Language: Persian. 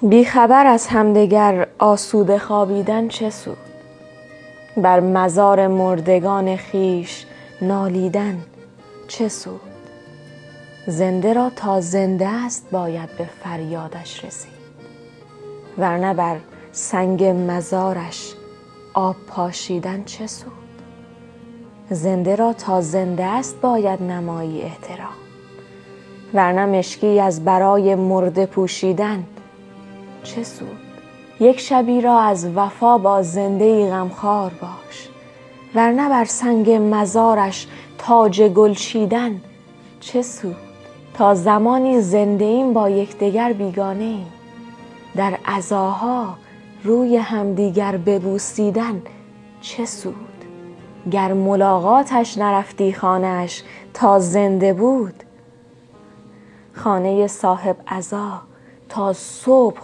بی خبر از همدیگر آسوده خوابیدن چه سود؟ بر مزار مردگان خویش نالیدن چه سود؟ زنده را تا زنده است باید به فریادش رسید، ورنه بر سنگ مزارش آب پاشیدن چه سود؟ زنده را تا زنده است باید نمایی احترام، ورنه مشکی از برای مرده پوشیدن چه سود؟ یک شبی را از وفا با زنده‌ای غمخوار باش، ورنه بر سنگ مزارش تاج گل چیدن چه سود؟ تا زمانی زنده ایم با یکدیگر بیگانه ایم، در عزاها روی همدیگر ببوسیدن چه سود؟ گر ملاقاتش نرفتی خانه اش تا زنده بود، خانه صاحب عزا تا صبح